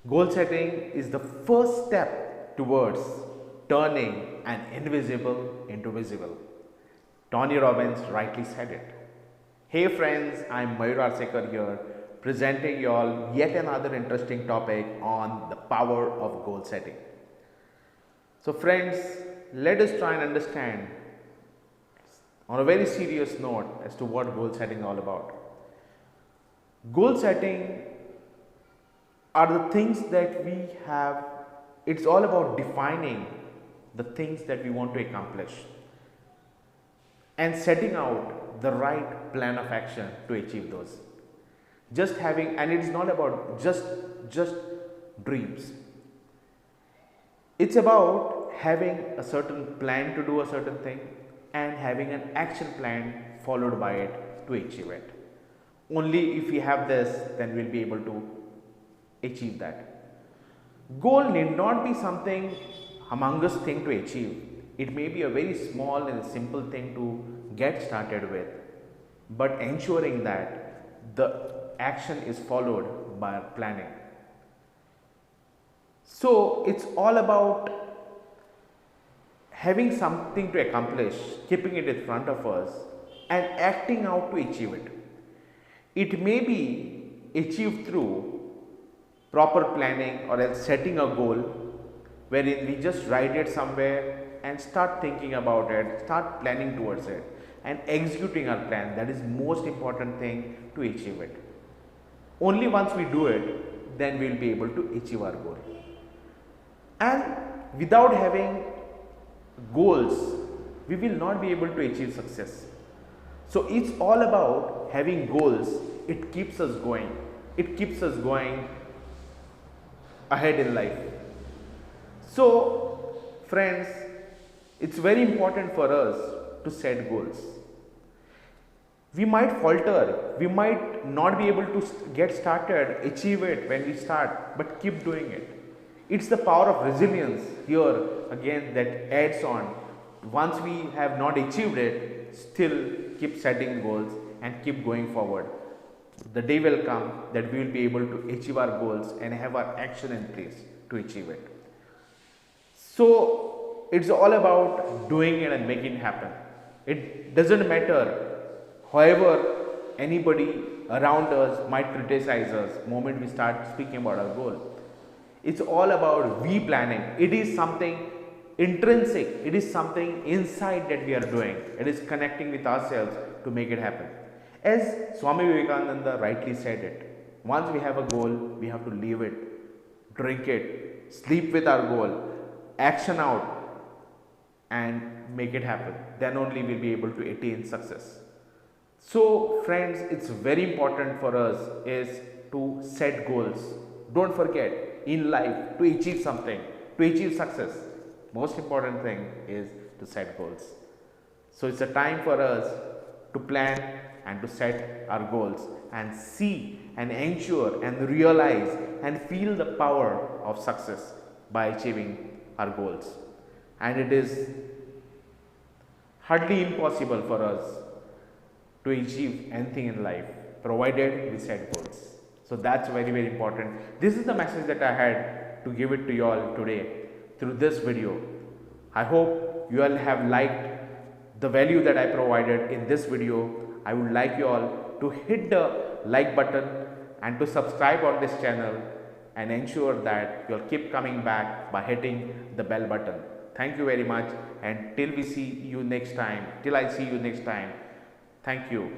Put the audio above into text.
Goal setting is the first step towards turning an invisible into visible. Tony Robbins rightly said it. Hey friends, I'm Mayur Arsekar here, presenting you all yet another interesting topic on the power of goal setting. So friends, let us try and understand on a very serious note as to what goal setting is all about. Goal setting are the things that we have, it's all about defining the things that we want to accomplish and setting out the right plan of action to achieve those. Just having, and it's not about just dreams. It's about having a certain plan to do a certain thing and having an action plan followed by it to achieve it. Only if we have this, then we'll be able to achieve that. Goal need not be something humongous thing to achieve. It may be a very small and simple thing to get started with, but ensuring that the action is followed by planning. So it's all about having something to accomplish, keeping it in front of us and acting out to achieve it. It may be achieved through proper planning or else setting a goal wherein we just write it somewhere and start thinking about it, start planning towards it and executing our plan. That is most important thing to achieve it. Only once we do it, then we will be able to achieve our goal. And without having goals, we will not be able to achieve success. So it's all about having goals. It keeps us going. It keeps us going ahead in life. So friends, it's very important for us to set goals. We might falter, we might not be able to get started, achieve it when we start, but keep doing it. It's the power of resilience here again that adds on. Once we have not achieved it, still keep setting goals and keep going forward. The day will come that we will be able to achieve our goals and have our action in place to achieve it. So it's all about doing it and making it happen. It doesn't matter however anybody around us might criticize us moment we start speaking about our goal. It's all about we planning. It is something intrinsic. It is something inside that we are doing. It is connecting with ourselves to make it happen. As Swami Vivekananda rightly said it, once we have a goal, we have to live it, drink it, sleep with our goal, action out and make it happen. Then only we'll be able to attain success. So friends, it's very important for us is to set goals. Don't forget, in life, to achieve something, to achieve success, most important thing is to set goals. So it's a time for us to plan and to set our goals and see and ensure and realize and feel the power of success by achieving our goals. And it is hardly impossible for us to achieve anything in life provided we set goals. So that's very, very important. This is the message that I had to give it to you all today through this video. I hope you all have liked the value that I provided in this video. I would like you all to hit the like button and to subscribe on this channel and ensure that you'll keep coming back by hitting the bell button. Thank you very much, and till I see you next time, thank you.